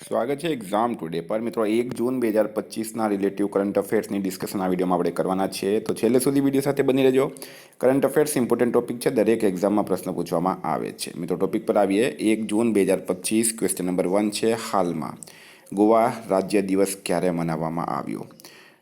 સ્વાગત છે exam today પર મિત્રો 1 જૂન 2025ના રિલેટિવ કરંટ અફેર્સની ડિસ્કશન આ વિડીયોમાં આપણે કરવાના છે. તો છેલ્લે સુધી વિડીયો સાથે બની રહેજો. કરંટ અફેર્સ ઇમ્પોર્ટન્ટ ટોપિક છે, દરેક એક્ઝામમાં પ્રશ્ન પૂછવામાં આવે છે. મિત્રો ટોપિક પર આવીએ. 1 જૂન 2025 ક્વેશ્ચન નંબર 1 છે, હાલમાં ગોવા રાજ્ય દિવસ ક્યારે મનાવવામાં આવ્યો?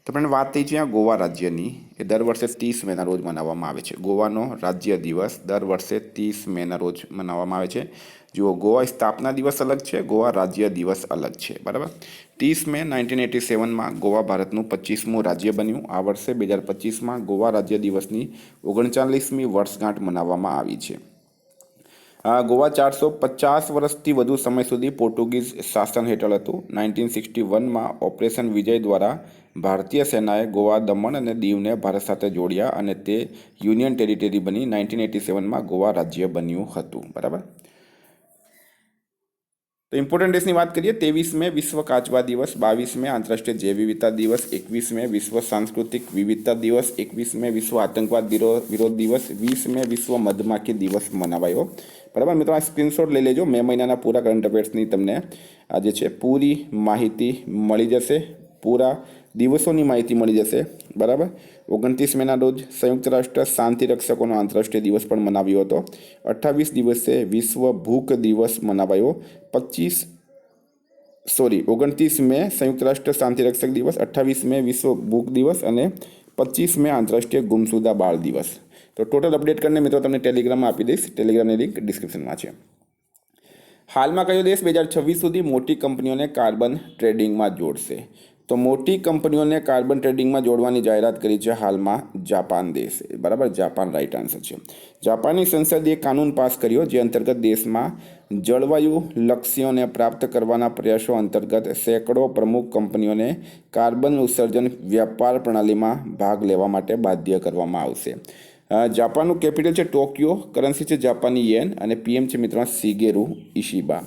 તો પણ વાત થઈ છે ગોવા રાજ્યની. એ દર વર્ષે 30 મેના રોજ મનાવવામાં આવે છે. ગોવાનો રાજ્ય દિવસ દર વર્ષે 30 મેના રોજ મનાવવામાં આવે છે. જુઓ, ગોવા સ્થાપના દિવસ અલગ છે, ગોવા રાજ્ય દિવસ અલગ છે. બરાબર. 30 મે 1987માં ગોવા ભારતનું 25મું રાજ્ય બન્યું. આ વર્ષે 2025માં ગોવા રાજ્ય દિવસની 39મી વર્ષગાંઠ મનાવવામાં આવી છે. ગોવા 450 વર્ષથી વધુ સમય સુધી પોર્ટુગીઝ શાસન હેઠળ હતું. 1961માં ઓપરેશન વિજય દ્વારા ભારતીય સેનાએ ગોવા, દમણ અને દીવને ભારત સાથે જોડ્યા અને તે યુનિયન ટેરિટરી બની. 1987માં ગોવા રાજ્ય બન્યું હતું. બરાબર. તો ઇમ્પોર્ટન્ટ ડેસની વાત કરીએ. 23 મે વિશ્વ કાચબા દિવસ, 22 મે આંતરરાષ્ટ્રીય જૈવ વિવિધતા દિવસ, 21 મે વિશ્વ સાંસ્કૃતિક વિવિધતા દિવસ, 21 મે વિશ્વ આતંકવાદ વિરોધ દિવસ, 20 મે વિશ્વ મધમાખી દિવસ મનાવાયો. બરાબર મિત્રો, આ સ્ક્રીનશોટ લઈ લેજો. મે મહિનાના પૂરા કરંટ અફેર્સની તમને આ જે છે પૂરી માહિતી મળી જશે, પૂરા દિવસોની માહિતી મળી જશે. બરાબર. 29 મેના રોજ સંયુક્ત રાષ્ટ્ર શાંતિ રક્ષકોનો આંતરરાષ્ટ્રીય દિવસ પણ મનાવ્યો હતો. 28 દિવસે વિશ્વ ભૂખ દિવસ મનાવાયો. 29 મે સંયુક્ત રાષ્ટ્ર શાંતિ રક્ષક દિવસ, 28 મે વિશ્વ ભૂખ દિવસ અને 25 મે આંતરરાષ્ટ્રીય ગુમસુદા બાળ દિવસ. તો ટોટલ અપડેટ કરીને મિત્રો તમને ટેલિગ્રામમાં આપી દઈશ. ટેલિગ્રામની લિંક ડિસ્ક્રિપ્શનમાં છે. હાલમાં કયો દેશ 2026 સુધી મોટી કંપનીઓને કાર્બન ટ્રેડિંગમાં જોડશે? તો મોટી કંપનીઓને કાર્બન ટ્રેડિંગમાં જોડવાની જાહેરાત કરી છે હાલમાં જાપાન દેશ. બરાબર, જાપાન રાઈટ આન્સર છે. જાપાનની સંસદે કાનૂન પાસ કર્યો જે અંતર્ગત દેશમાં જળવાયુ લક્ષ્યોને પ્રાપ્ત કરવાના પ્રયાસો અંતર્ગત સેંકડો પ્રમુખ કંપનીઓને કાર્બન ઉત્સર્જન વ્યાપાર પ્રણાલીમાં ભાગ લેવા માટે બાધ્ય કરવામાં આવશે. જાપાનનું કેપિટલ છે ટોક્યો, કરન્સી છે જાપાની યેન અને પીએમ છે મિત્રો શિગેરુ ઇશિબા.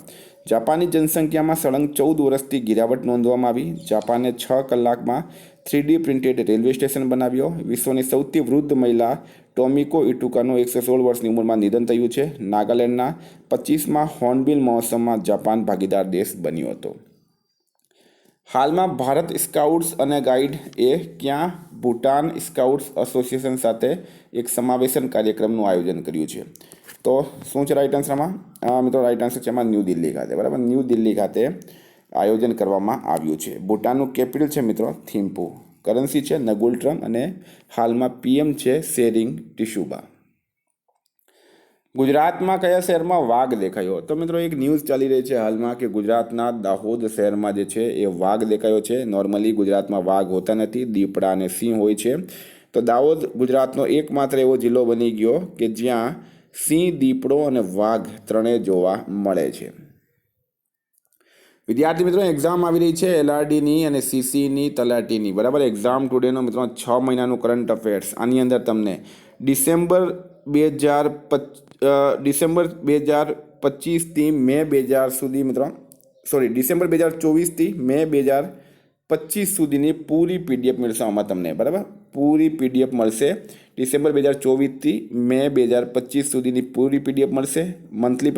જાપાનની જનસંખ્યામાં સળંગ 14 વર્ષથી ગિરાવટ નોંધવામાં આવી. જાપાને 6 કલાકમાં 3D પ્રિન્ટેડ રેલવે સ્ટેશન બનાવ્યો. વિશ્વની સૌથી વૃદ્ધ મહિલા ટોમિકો ઇટુકાનું 116 વર્ષની ઉંમરમાં નિધન થયું છે. નાગાલેન્ડના 25મા હોર્નબિલ મહોત્સવમાં જાપાન ભાગીદાર દેશ બન્યો હતો. હાલમાં ભારત સ્કાઉટ્સ અને ગાઈડ એ ક્યાં ભૂટાન સ્કાઉટ્સ એસોસિએશન સાથે એક સમાવેશન કાર્યક્રમનું આયોજન કર્યું છે? તો શું છે રાઈટ આન્સરમાં? મિત્રો રાઈટ આન્સર છે એમાં ન્યૂ દિલ્હી ખાતે. બરાબર, ન્યૂ દિલ્હી ખાતે આયોજન કરવામાં આવ્યું છે. ભૂટાનનું કેપિટલ છે મિત્રો થિમ્પુ, કરન્સી છે નગુલટ્રમ અને હાલમાં પીએમ છે શેરિંગ ટીશુબા. ગુજરાતમાં કયા શહેરમાં વાઘ દેખાયો? તો મિત્રો એક ન્યૂઝ ચાલી રહી છે હાલમાં કે ગુજરાતના દાહોદ શહેરમાં જે છે એ વાઘ દેખાયો છે. નોર્મલી ગુજરાતમાં વાઘ હોતા નથી, દીપડા અને સિંહ હોય છે. તો દાહોદ ગુજરાતનો એકમાત્ર એવો જિલ્લો બની ગયો કે જ્યાં સિંહ, દીપડો અને વાઘ ત્રણેય જોવા મળે છે. વિદ્યાર્થી મિત્રો, એક્ઝામ આવી રહી છે એલઆરડીની અને સીસીની, તલાટીની. બરાબર, એક્ઝામ ટુડેનો મિત્રો 6 મહિનાનું કરંટ અફેર્સ. આની અંદર તમને ડિસેમ્બર 2025થી મે 2000 સુધી મિત્રો ડિસેમ્બર 2024થી મે 2025 સુધીની પૂરી પીડીએફ મળશે આમાં તમને. બરાબર, પૂરી પીડીએફ મળશે. ડિસેમ્બર 2024થી મે 2025 સુધીની પૂરી પીડીએફ મળશે. મંથલી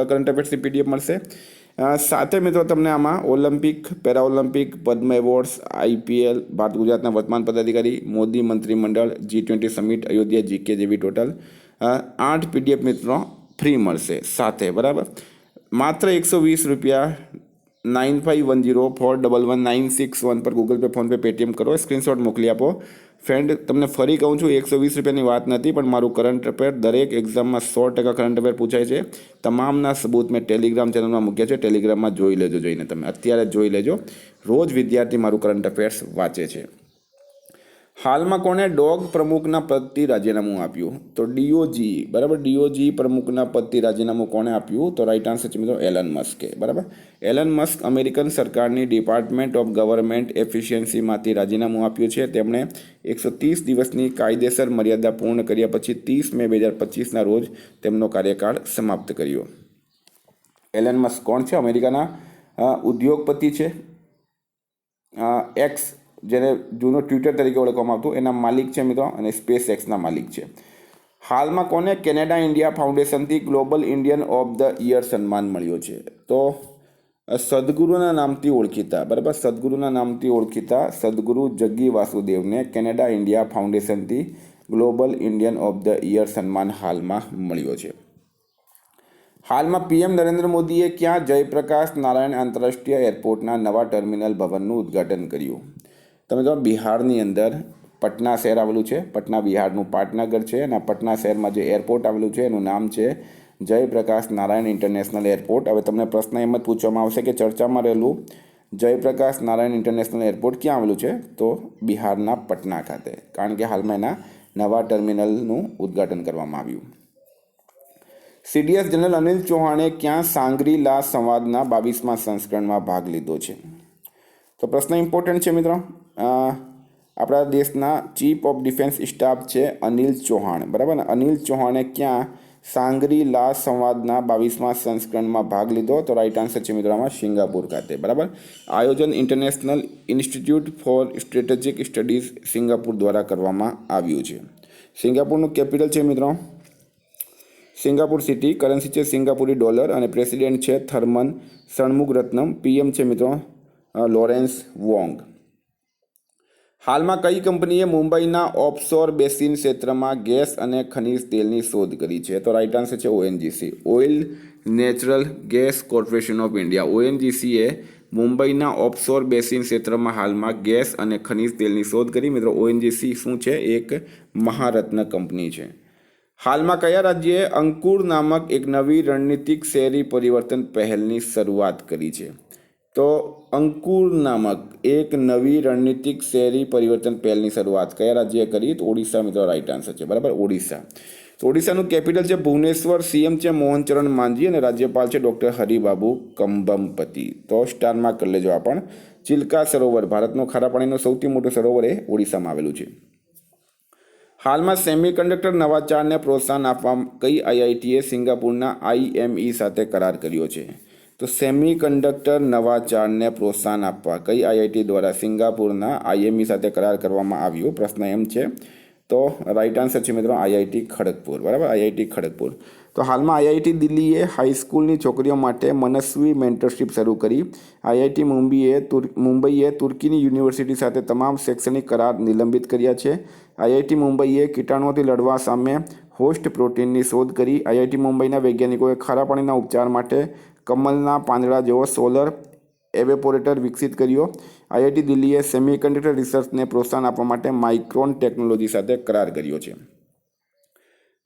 કરંટ અફેર્સની પીડીએફ મળશે. સાથે મિત્રો તમને આમાં ઓલિમ્પિક, પેરા ઓલિમ્પિક, પદ્મ એવોર્ડ્સ, આઈપીએલ, ભારત ગુજરાતના વર્તમાન પદાધિકારી, મોદી મંત્રીમંડળ, G20 સમિટ, અયોધ્યા જીકે જેવી ટોટલ 8 પીડીએફ મિત્રો ફ્રી મળશે સાથે. બરાબર, માત્ર 120 રૂપિયા 9510411961 પર ગૂગલ પે, ફોનપે, પેટીએમ કરો, સ્ક્રીનશોટ મોકલી આપો. ફ્રેન્ડ, તમને ફરી કહું છું 120 રૂપિયાની વાત નથી, પણ મારું કરંટ અફેર દરેક એક્ઝામમાં 100% કરંટ અફેર પૂછાય છે. તમામના સબૂત મેં ટેલિગ્રામ ચેનલમાં મૂક્યા છે. ટેલિગ્રામમાં જોઈ લેજો, જોઈને તમે અત્યારે જોઈ લેજો. રોજ વિદ્યાર્થી મારું કરંટ અફેર્સ વાંચે છે. હાલમાં કોણે ડોગ પ્રમુખના પદથી રાજીનામું આપ્યું? તો ડીઓજી. બરાબર, ડીઓજી પ્રમુખના પદથી રાજીનામું કોણે આપ્યું? તો રાઈટ આન્સર છે મિત્રો એલન મસ્કે. બરાબર, એલન મસ્ક અમેરિકન સરકારની ડિપાર્ટમેન્ટ ઓફ ગવર્મેન્ટ એફિશિયન્સીમાંથી રાજીનામું આપ્યું છે. તેમણે 130 દિવસની કાયદેસર મર્યાદા પૂર્ણ કર્યા પછી 30 મે 2025ના રોજ તેમનો કાર્યકાળ સમાપ્ત કર્યો. એલન મસ્ક કોણ છે? અમેરિકાના ઉદ્યોગપતિ છે. એક્સ, જેને જૂનો ટ્વિટર તરીકે ઓળખવામાં આવતું, એના માલિક છે મિત્રો, અને સ્પેસ એક્સના માલિક છે. હાલમાં કોને કેનેડા ઇન્ડિયા ફાઉન્ડેશનથી global Indian of the year સન્માન મળ્યો છે? તો સદગુરુના નામથી ઓળખીતા, બરાબર, સદગુરુના નામથી ઓળખીતા સદગુરુ જગ્ગી વાસુદેવને કેનેડા ઇન્ડિયા ફાઉન્ડેશનથી global Indian of the year સન્માન હાલમાં મળ્યો છે. હાલમાં પીએમ નરેન્દ્ર મોદીએ ક્યાં જયપ્રકાશ નારાયણ આંતરરાષ્ટ્રીય એરપોર્ટના નવા ટર્મિનલ ભવનનું ઉદ્ઘાટન કર્યું? તમે જો બિહારની અંદર પટના શહેર આવેલું છે. પટના બિહારનું પાટનગર છે અને પટના શહેરમાં જે એરપોર્ટ આવેલું છે એનું નામ છે જયપ્રકાશ નારાયણ ઇન્ટરનેશનલ એરપોર્ટ. હવે તમને પ્રશ્ન એમ જ પૂછવામાં આવશે કે ચર્ચામાં રહેલું જયપ્રકાશ નારાયણ ઇન્ટરનેશનલ એરપોર્ટ ક્યાં આવેલું છે? તો બિહારના પટના ખાતે, કારણ કે હાલમાં એના નવા ટર્મિનલનું ઉદ્ઘાટન કરવામાં આવ્યું. સીડીએસ જનરલ અનિલ ચૌહાણે ક્યાં સાંગરી-લા સંવાદના 22મા સંસ્કરણમાં ભાગ લીધો છે? તો પ્રશ્ન ઇમ્પોર્ટન્ટ છે મિત્રો. આપણા દેશના ચીફ ઓફ ડિફેન્સ સ્ટાફ છે અનિલ ચૌહાણ, બરાબર ને. અનિલ ચૌહાણે ક્યાં સાંગરી-લા સંવાદના 22મા સંસ્કરણમાં ભાગ લીધો? તો રાઈટ આન્સર છે મિત્રો આમાં સિંગાપુર ખાતે, બરાબર. આયોજન international institute for strategic studies Singapore દ્વારા કરવામાં આવ્યું છે. સિંગાપુરનું કેપિટલ છે મિત્રો સિંગાપુર સિટી. કરન્સી છે સિંગાપુરી ડોલર અને પ્રેસિડેન્ટ છે થર્મન ષણમુગરત્નમ. પીએમ છે મિત્રો લોરેન્સ વોંગ. હાલમાં કઈ કંપનીએ મુંબઈના ઓફશોર બેસિન ક્ષેત્રમાં ગેસ અને ખનિજ તેલની શોધ કરી છે? તો રાઈટ આન્સર છે ONGC, oil natural gas corporation of India. ઓએનજીસીએ મુંબઈના ઓફશોર બેસિન ક્ષેત્રમાં હાલમાં ગેસ અને ખનિજ તેલની શોધ કરી. મિત્રો ઓએનજીસી શું છે? એક મહારત્ન કંપની છે. હાલમાં કયા રાજ્યએ અંકુર નામક એક નવી રણનીતિક શહેરી પરિવર્તન પહેલની શરૂઆત કરી છે? તો અંકુર નામક એક નવી રણનીતિક શહેરી પરિવર્તન પહેલની શરૂઆત કયા રાજ્યએ કરી? તો ઓડિશા મિત્રો રાઈટ આન્સર છે, બરાબર, ઓડિશા. તો ઓડિશાનું કેપિટલ છે ભુવનેશ્વર. સીએમ છે મોહનચરણ માંઝી અને રાજ્યપાલ છે ડૉક્ટર હરિબાબુ કંબમપતિ. તો સ્ટાર માર્ક કરી લેજો. આ પણ ચિલ્કા સરોવર, ભારતનો ખારા પાણીનો સૌથી મોટો સરોવર એ ઓડિશામાં આવેલું છે. હાલમાં સેમિકન્ડક્ટર નવાચારને પ્રોત્સાહન આપવા કઈ આઈઆઈટીએ સિંગાપુરના આઈએમઈ સાથે કરાર કર્યો છે? તો સેમિકન્ડક્ટર નવાચારને પ્રોત્સાહન આપવા કઈ આઈઆઈટી દ્વારા સિંગાપુરના આઈએમઈ સાથે કરાર કરવામાં આવ્યો? પ્રશ્ન એમ છે. તો રાઈટ આન્સર છે મિત્રો આઈઆઈટી ખડગપુર, બરાબર, આઈઆઈટી ખડગપુર. તો હાલમાં આઈઆઈટી દિલ્હીએ હાઈસ્કૂલની છોકરીઓ માટે મનસ્વી મેન્ટરશિપ શરૂ કરી. આઈઆઈટી મુંબઈએ તુર્કીની યુનિવર્સિટી સાથે તમામ શૈક્ષણિક કરાર નિલંબિત કર્યા છે. આઈઆઈટી મુંબઈએ કીટાણુઓથી લડવા સામે હોસ્ટ પ્રોટીનની શોધ કરી. આઈઆઈટી મુંબઈના વૈજ્ઞાનિકોએ ખારા પાણીના ઉપચાર માટે કમલના પાંદડા જેવો સોલર એવેપોરેટર વિકસિત કર્યો. આઈઆઈટી દિલ્હીએ સેમિકન્ડક્ટર રિસર્ચને પ્રોત્સાહન આપવા માટે માઇક્રોન ટેકનોલોજી સાથે કરાર કર્યો છે.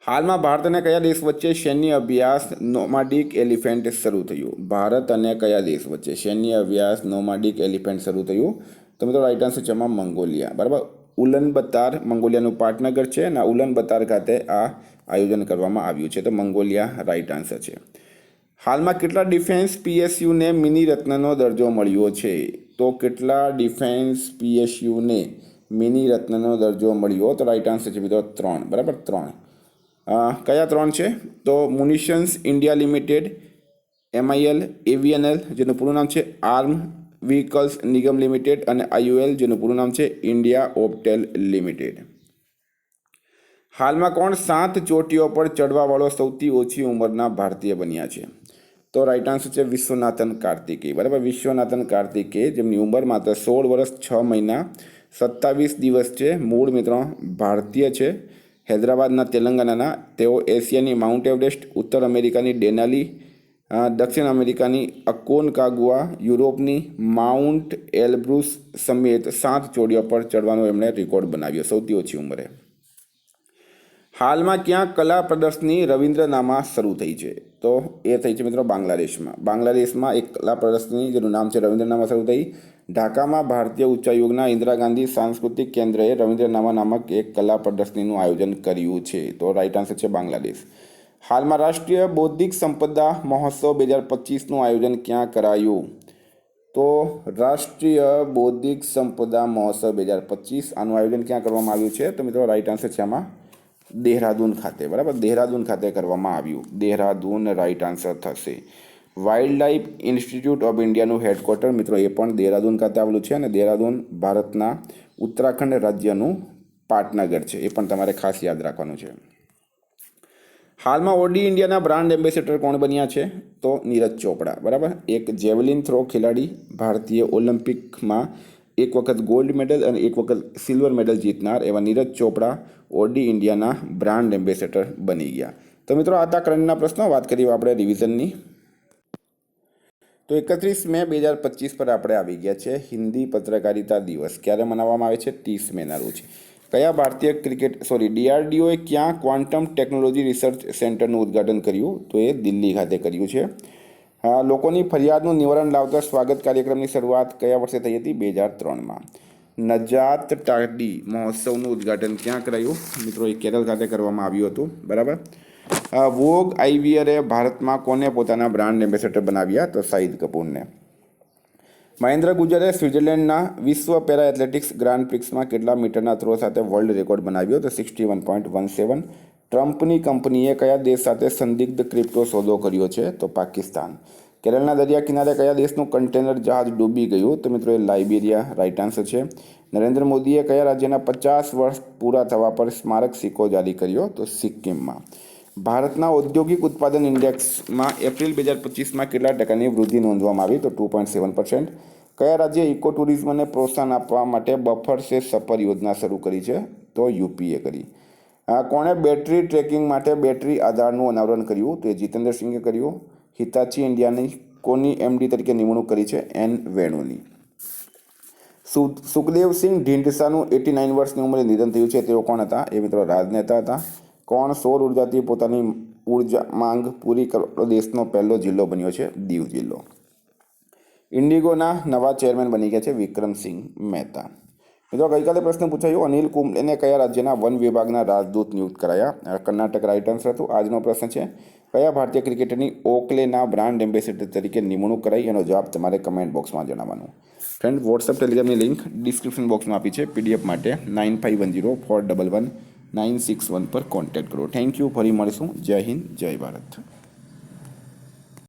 હાલમાં ભારત અને કયા દેશ વચ્ચે સૈન્ય અભ્યાસ નોમાડિક એલિફન્ટ શરૂ થયું? ભારત અને કયા દેશ વચ્ચે સૈન્ય અભ્યાસ નોમાડિક એલિફન્ટ શરૂ થયું? તો મિત્રો રાઈટ આન્સર છે એમાં મંગોલિયા, બરાબર. ઉલનબતાર મંગોલિયાનું પાટનગર છે અને ઉલનબતાર ખાતે આ આયોજન કરવામાં આવ્યું છે. તો મંગોલિયા રાઈટ આન્સર છે. હાલમાં કેટલા ડિફેન્સ પીએસયુને મિની રત્નનો દરજ્જો મળ્યો છે? તો કેટલા ડિફેન્સ પીએસયુને મિની રત્નનો દરજ્જો મળ્યો? તો રાઈટ આન્સર છે મિત્રો 3, બરાબર, 3. કયા 3 છે? તો મુનિશન્સ ઇન્ડિયા લિમિટેડ, MIL, AVNL જેનું પૂરું નામ છે આર્મ વ્હીકલ્સ નિગમ લિમિટેડ અને IOL જેનું પૂરું નામ છે ઇન્ડિયા ઓપ્ટેલ લિમિટેડ. હાલમાં કોણ 7 ચોટીઓ પર ચડવાવાળો સૌથી ઓછી ઉંમરના ભારતીય બન્યા છે? તો રાઈટ આન્સર છે વિશ્વનાથન કાર્તિકેય, બરાબર, વિશ્વનાથન કાર્તિકેય, જેમની ઉંમર માત્ર 16 વર્ષ 6 મહિના 27 દિવસ છે. મૂળ મિત્રો ભારતીય છે, હૈદરાબાદના તેલંગાણાના. તેઓ એશિયાની માઉન્ટ એવરેસ્ટ, ઉત્તર અમેરિકાની ડેનાલી, દક્ષિણ અમેરિકાની અકોનકાગુઆ, યુરોપની માઉન્ટ એલ્બ્રુસ સમેત 7 ચોટીઓ પર ચડવાનો એમણે રેકોર્ડ બનાવ્યો સૌથી ઓછી ઉંમરે. હાલમાં ક્યાં કલા પ્રદર્શની રવિન્દ્રનામાં શરૂ થઈ છે? તો એ થઈ છે મિત્રો બાંગ્લાદેશમાં. બાંગ્લાદેશમાં એક કલા પ્રદર્શની જેનું નામ છે રવિન્દ્રનામાં શરૂ થઈ. ઢાકામાં ભારતીય ઉચ્ચાયોગના ઇન્દિરા ગાંધી સાંસ્કૃતિક કેન્દ્રએ રવિન્દ્રનામા નામક એક કલા પ્રદર્શનીનું આયોજન કર્યું છે. તો રાઈટ આન્સર છે બાંગ્લાદેશ. હાલમાં રાષ્ટ્રીય બૌદ્ધિક સંપદા મહોત્સવ 2025નું આયોજન ક્યાં કરાયું? તો રાષ્ટ્રીય બૌદ્ધિક સંપદા મહોત્સવ 2025 આનું આયોજન ક્યાં કરવામાં આવ્યું છે? તો મિત્રો રાઈટ આન્સર છે આમાં દેહરાદૂન ખાતે, બરાબર, દેહરાદૂન ખાતે કરવામાં આવ્યું. દેહરાદૂન રાઈટ આન્સર થશે. વાઇલ્ડ લાઇફ ઇન્સ્ટિટ્યૂટ ઓફ ઇન્ડિયાનું હેડક્વાર્ટર મિત્રો એ પણ દેહરાદૂન ખાતે આવેલું છે અને દેહરાદૂન ભારતના ઉત્તરાખંડ રાજ્યનું પાટનગર છે. એ પણ તમારે ખાસ યાદ રાખવાનું છે. હાલમાં ઓડી ઇન્ડિયાના બ્રાન્ડ એમ્બેસેડર કોણ બન્યા છે? તો નીરજ ચોપડા, બરાબર. એક જેવલિન થ્રો ખેલાડી, ભારતીય ઓલિમ્પિકમાં એક વખત ગોલ્ડ મેડલ અને એક વખત સિલ્વર મેડલ જીતનાર એવા નીરજ ચોપડા ઓડી ઇન્ડિયાના બ્રાન્ડ એમ્બેસેડર બની ગયા. તો મિત્રો આ હતા કરંટના પ્રશ્નો. વાત કરીએ આપણે રિવિઝનની. તો 31 મે 2025 પર આપણે આવી ગયા છે. હિન્દી પત્રકારિતા દિવસ ક્યારે મનાવવામાં આવે છે? 30 મેના રોજ. કયા ભારતીય DRDOએ ક્યાં ક્વોન્ટમ ટેકનોલોજી રિસર્ચ સેન્ટરનું ઉદ્ઘાટન કર્યું? તો એ દિલ્હી ખાતે કર્યું છે. લોકોની ફરિયાદનું નિવારણ લાવતા સ્વાગત કાર્યક્રમની શરૂઆત કયા વર્ષે થઈ હતી? 2003માં. નજાત ટાડી મહોત્સવનું ઉદ્ઘાટન ક્યાં કરાયું? મિત્રો એ કેરળ ખાતે કરવામાં આવ્યું હતું, બરાબર. વોગ આઈવીયરે ભારતમાં કોને પોતાના બ્રાન્ડ એમ્બેસેડર બનાવ્યા? તો શાહિદ કપૂરને. મહેન્દ્ર ગુજરે સ્વિટ્ઝરલેન્ડના વિશ્વ પેરા એથ્લેટિક્સ ગ્રાન્ડ પ્રિક્સમાં કેટલા મીટરના થ્રો સાથે વર્લ્ડ રેકોર્ડ બનાવ્યો? તો 61.17. ટ્રમ્પની કંપનીએ કયા દેશ સાથે સંદિગ્ધ ક્રિપ્ટો સોદો કર્યો છે? તો પાકિસ્તાન. કેરળના દરિયા કિનારે કયા દેશનું કન્ટેનર જહાજ ડૂબી ગયું? તો મિત્રો એ લાઇબેરિયા રાઇટ આન્સર છે. નરેન્દ્ર મોદીએ કયા રાજ્યના 50 વર્ષ પૂરા થવા પર સ્મારક સિક્કો જારી કર્યો? તો સિક્કિમમાં. ભારતના ઔદ્યોગિક ઉત્પાદન ઇન્ડેક્સમાં એપ્રિલ 2025માં કેટલા ટકાની વૃદ્ધિ નોંધવામાં આવી? તો 2.7%. કયા રાજ્યે ઇકો ટુરિઝમને પ્રોત્સાહન આપવા માટે બફર સે સફર યોજના શરૂ કરી છે? તો યુપીએ કરી. કોણે બેટરી ટ્રેકિંગ માટે બેટરી આધારનું અનાવરણ કર્યું? તો એ જીતેન્દ્ર સિંઘે કર્યું. હિતાચી ઇન્ડિયાની કોની એમડી તરીકે નિમણૂક કરી છે? એન વેણુની. સુખદેવસિંહ ઢીંડસાનું 89 વર્ષની ઉંમરે નિધન થયું છે. તેઓ કોણ હતા? એ મિત્રો રાજનેતા હતા. કોણ સૌર ઉર્જાથી પોતાની ઉર્જા માંગ પૂરી કરતો દેશનો પહેલો જિલ્લો બન્યો છે? દીવ જિલ્લો. ઇન્ડિગોના નવા ચેરમેન બની ગયા છે વિક્રમસિંહ મહેતા. મિત્રો ગઈકાલે પ્રશ્ન પૂછાયો, અનિલ કુંબલેને કયા રાજ્યના વન વિભાગના રાજદૂત નિયુક્ત કરાયા? કર્ણાટક રાઇટ આન્સર હતું. આજનો પ્રશ્ન છે, કયા ભારતીય ક્રિકેટરની ઓકલેના બ્રાન્ડ એમ્બેસેડર તરીકે નિમણૂક કરાઈ? એનો જવાબ તમારે કમેન્ટ બોક્સમાં જણાવવાનું. ફ્રેન્ડ, વોટ્સઅપ ટેલિગ્રામની લિંક ડિસ્ક્રિપ્શન બોક્સમાં આપી છે. PDF માટે 9510411961 પર કોન્ટેક્ટ કરો. Thank you. ફરી મળીશું. જય હિન્દ, જય ભારત.